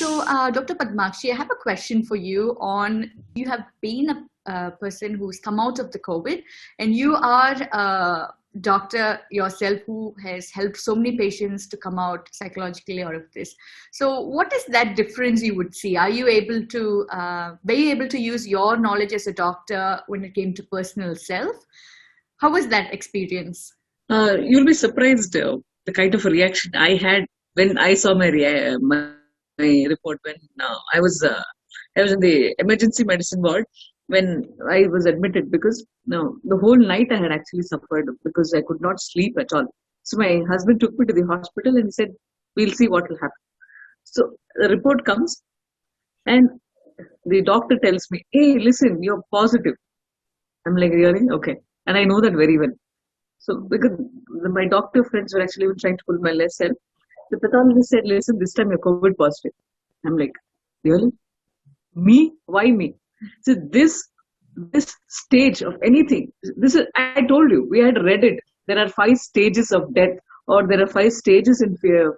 So, Dr. Padmakshi, I have a question for you on, you have been a person who's come out of the COVID, and you are a doctor yourself who has helped so many patients to come out psychologically out of this. So what is that difference you would see? Are you able to, were you able to use your knowledge as a doctor when it came to personal self? How was that experience? You'll be surprised the kind of reaction I had when I saw my report when I was in the emergency medicine ward when I was admitted, because the whole night I had actually suffered because I could not sleep at all. So my husband took me to the hospital and he said, "We'll see what will happen." So the report comes and the doctor tells me, "Hey, listen, you're positive." I'm like, "Really? Okay." And I know that very well. So because my doctor friends were actually even trying to pull my leg cell, the pathologist said, "Listen, this time you're COVID positive." I'm like, "Really? Me? Why me?" So this stage of anything, this is, I told you, we had read it. There are 5 stages of death, or there are 5 stages in fear,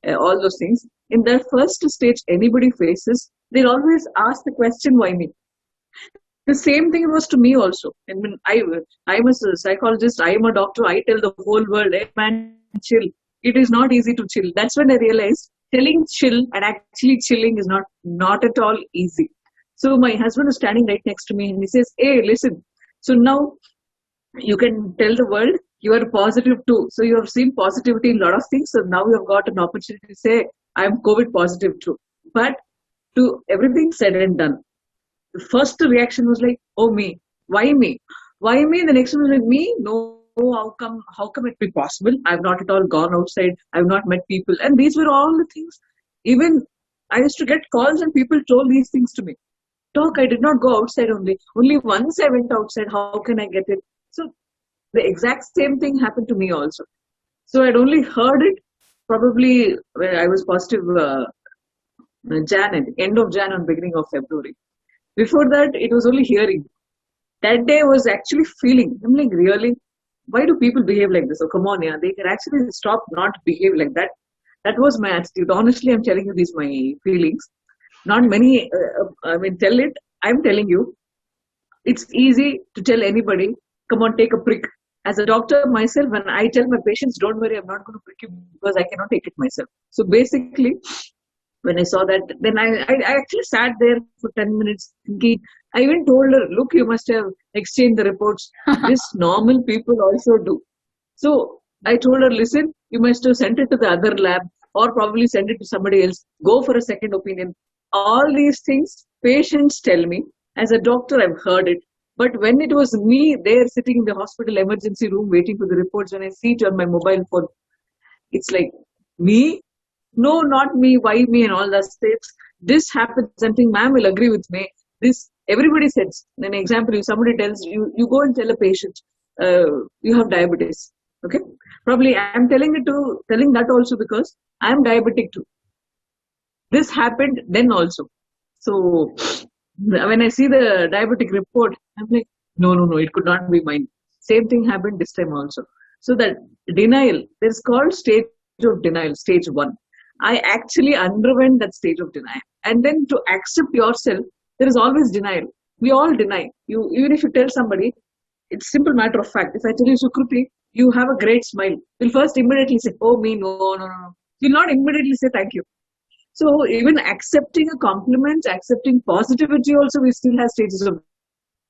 all those things. In that first stage anybody faces, they'll always ask the question, "Why me?" The same thing was to me also. I mean, I'm a psychologist, I am a doctor, I tell the whole world, "Hey man, chill." It is not easy to chill. That's when I realized telling chill and actually chilling is not at all easy. So my husband was standing right next to me and he says, "Hey, listen. So now you can tell the world you are positive too. So you have seen positivity in a lot of things. So now you have got an opportunity to say, I'm COVID positive too." But to everything said and done, the first reaction was like, "Oh, me. Why me? Why me?" And the next one was like, "Me? No. How come it be possible? I've not at all gone outside. I've not met people." And these were all the things. Even I used to get calls and people told these things to me. "Doc, I did not go outside only. Only once I went outside. How can I get it?" So the exact same thing happened to me also. So I'd only heard it probably when I was positive end of Jan and beginning of February. Before that, it was only hearing. That day I was actually feeling. I'm like, "Really? Why do people behave like this? Oh, come on, yeah. They can actually stop not behave like that." That was my attitude. Honestly, I'm telling you these my feelings. Not many, tell it. I'm telling you, it's easy to tell anybody, "Come on, take a prick." As a doctor myself, when I tell my patients, "Don't worry, I'm not going to prick you because I cannot take it myself." So basically, when I saw that, then I actually sat there for 10 minutes thinking. I even told her, "Look, you must have exchanged the reports. This normal people also do." So I told her, "Listen, you must have sent it to the other lab or probably send it to somebody else. Go for a second opinion." All these things patients tell me. As a doctor, I've heard it. But when it was me there sitting in the hospital emergency room waiting for the reports, when I see it on my mobile phone, it's like, "Me? No, not me. Why me?" and all that steps. This happens. Something ma'am will agree with me. This everybody says. An example, if somebody tells you, you go and tell a patient, you have diabetes. Okay, probably I'm telling that also because I'm diabetic too. This happened then also. So when I see the diabetic report, I'm like, no, it could not be mine. Same thing happened this time also. So that denial, there's called stage of denial, stage 1. I actually underwent that stage of denial. And then to accept yourself, there is always denial. We all deny. Even if you tell somebody, it's simple matter of fact. If I tell you, "Sukruti, you have a great smile," you'll first immediately say, "Oh, me, no. You'll not immediately say thank you." So even accepting a compliment, accepting positivity also, we still have stages of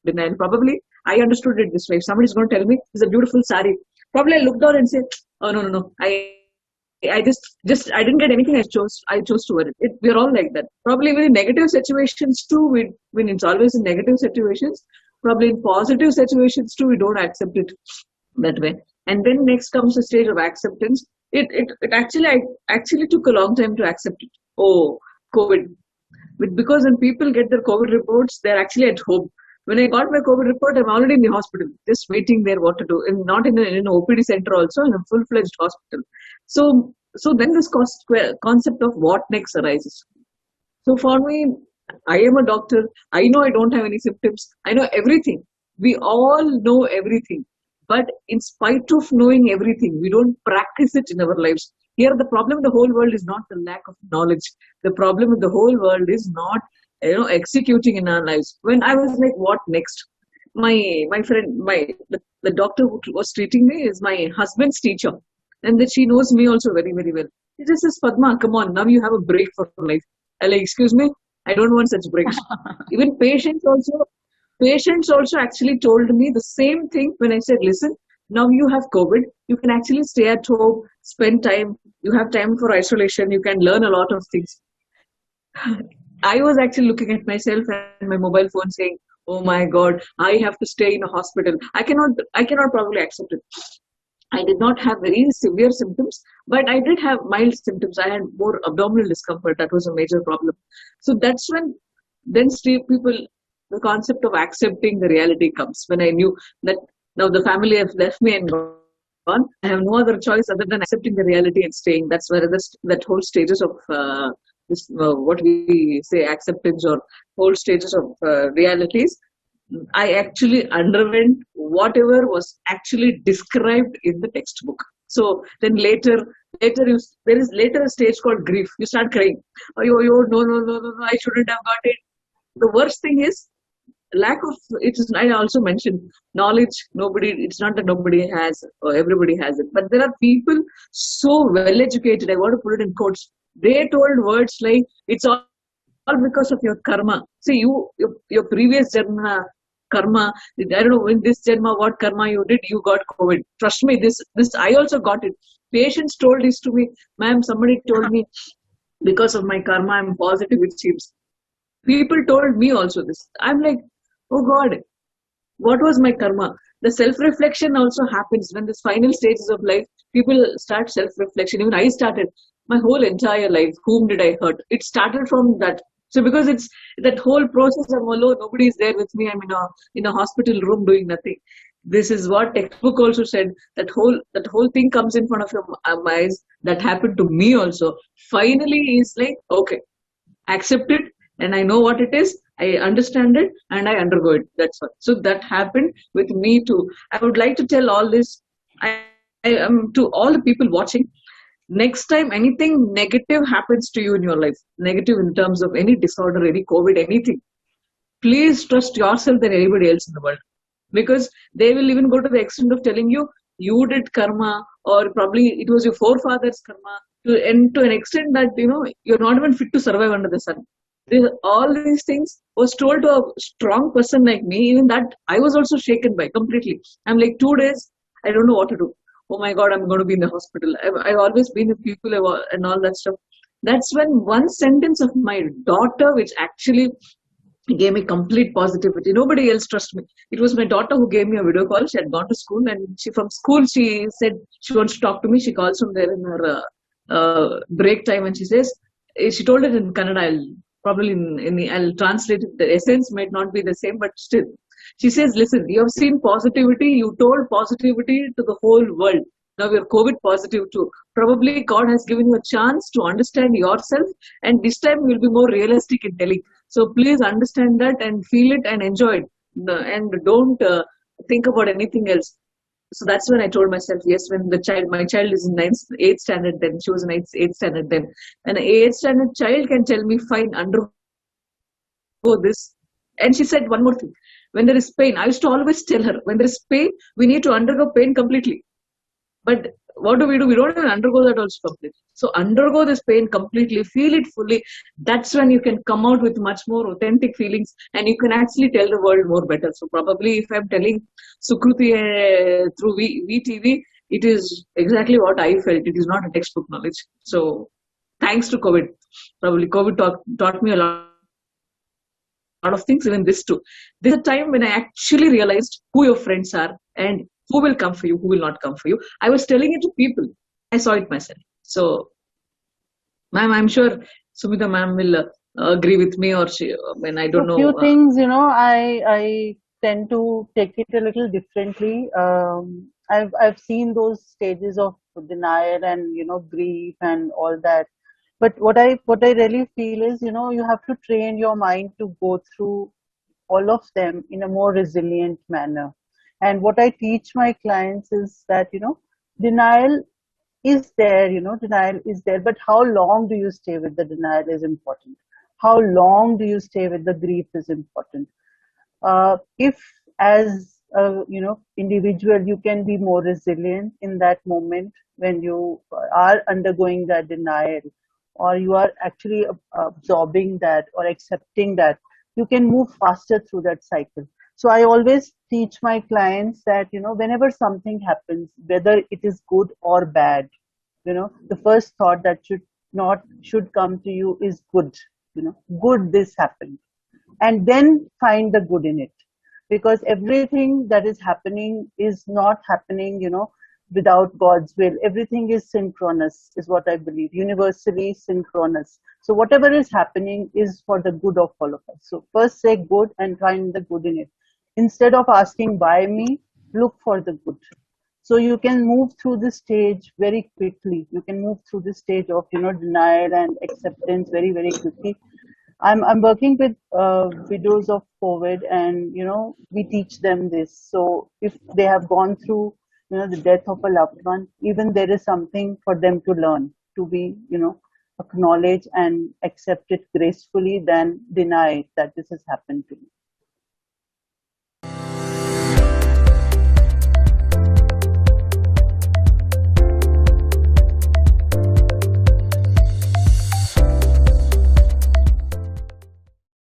denial. Probably I understood it this way. If somebody's going to tell me it's a beautiful sari, probably I look down and say, "Oh, no. I just I didn't get anything I chose to wear it." We're all like that. Probably even in negative situations too, when it's always in negative situations, probably in positive situations too, we don't accept it that way. And then next comes the stage of acceptance. I actually took a long time to accept it. Oh, COVID. Because when people get their COVID reports, they're actually at home. When I got my COVID report, I'm already in the hospital, just waiting there what to do. And not in an OPD center also, in a full-fledged hospital. So then this concept of what next arises. So for me, I am a doctor. I know I don't have any symptoms. I know everything. We all know everything. But in spite of knowing everything, we don't practice it in our lives. Here, the problem in the whole world is not the lack of knowledge. The problem in the whole world is not, executing in our lives. When I was like, what next? My friend, the doctor who was treating me is my husband's teacher, and that she knows me also very very well. She just says, Padma, come on, now you have a break for life. I like, excuse me, I don't want such breaks. Even patients also actually told me the same thing when I said, listen, now you have COVID, you can actually stay at home, spend time, you have time for isolation, you can learn a lot of things. I was actually looking at myself and my mobile phone saying, oh my God, I have to stay in a hospital. I cannot probably accept it. I did not have very severe symptoms, but I did have mild symptoms. I had more abdominal discomfort. That was a major problem. So that's when then people, the concept of accepting the reality comes. When I knew that now the family has left me and gone, I have no other choice other than accepting the reality and staying. That's where that whole stages of what we say acceptance or whole stages of realities. I actually underwent whatever was actually described in the textbook. So then there is later a stage called grief. You start crying. Oh, no, no, no, no, no, I shouldn't have got it. The worst thing is lack of it is. I also mentioned knowledge. It's not that nobody has or everybody has it, but there are people so well educated. I want to put it in quotes. They told words like, it's all because of your karma. See, your previous karma, I don't know, in this janma what karma you did, you got COVID. Trust me, this I also got it. Patients told this to me, ma'am, somebody told me because of my karma I'm positive, it seems. People told me also this. I'm like, oh God, what was my karma? The self-reflection also happens when this final stages of life, people start self-reflection. Even I started my whole entire life. Whom did I hurt? It started from that. So because it's that whole process, I'm alone, nobody is there with me. I'm in a hospital room doing nothing. This is what textbook also said. That whole thing comes in front of your eyes. That happened to me also. Finally, is like, okay, accept it, and I know what it is. I understand it, and I undergo it. That's what. So that happened with me too. I would like to tell all this. I am to all the people watching. Next time anything negative happens to you in your life, negative in terms of any disorder, any COVID, anything, please trust yourself than anybody else in the world. Because they will even go to the extent of telling you, you did karma, or probably it was your forefathers' karma, and to an extent that, you're not even fit to survive under the sun. All these things was told to a strong person like me, even that I was also shaken by completely. I'm like, 2 days, I don't know what to do. Oh my God, I'm going to be in the hospital. I've always been with people and all that stuff. That's when one sentence of my daughter, which actually gave me complete positivity. Nobody else trusted me. It was my daughter who gave me a video call. She had gone to school, and from school she said she wants to talk to me. She calls from there in her break time, and she says, she told it in Kannada. I'll translate it. The essence might not be the same, but still. She says, listen, you have seen positivity. You told positivity to the whole world. Now you're COVID positive too. Probably God has given you a chance to understand yourself, and this time you'll be more realistic in telling. So please understand that and feel it and enjoy it, and don't think about anything else. So that's when I told myself, yes, when my child is in 8th standard then, she was in 8th standard then, and an 8th standard child can tell me, fine, undergo this. And she said one more thing, when there is pain, I used to always tell her, when there is pain, we need to undergo pain completely. But what do? We don't even undergo that also completely. So undergo this pain completely, feel it fully. That's when you can come out with much more authentic feelings, and you can actually tell the world more better. So probably if I'm telling Sukruti through VTV, it is exactly what I felt. It is not a textbook knowledge. So thanks to COVID, probably COVID taught me a lot of things, even this too. This is a time when I actually realized who your friends are and who will come for you, who will not come for you. I was telling it to people. I saw it myself. So, ma'am, I'm sure Sumita ma'am will agree with me, or I don't know. A few things, I tend to take it a little differently. I've seen those stages of denial and grief and all that. But what I really feel is, you have to train your mind to go through all of them in a more resilient manner. And what I teach my clients is that, denial is there, denial is there, but how long do you stay with the denial is important. How long do you stay with the grief is important. If as a individual you can be more resilient in that moment when you are undergoing that denial, or you are actually absorbing that or accepting that, you can move faster through that cycle. So I always teach my clients that, whenever something happens, whether it is good or bad, the first thought that should come to you is good. Good, this happened, and then find the good in it, because everything that is happening is not happening, without God's will. Everything is synchronous, is what I believe, universally synchronous. So whatever is happening is for the good of all of us. So first say good and find the good in it. Instead of asking why me, look for the good. So you can move through this stage very quickly. You can move through the stage of, denial and acceptance very, very quickly. I'm working with widows of COVID, and we teach them this. So if they have gone through the death of a loved one, even there is something for them to learn, to be acknowledge and accept it gracefully than deny that this has happened to me.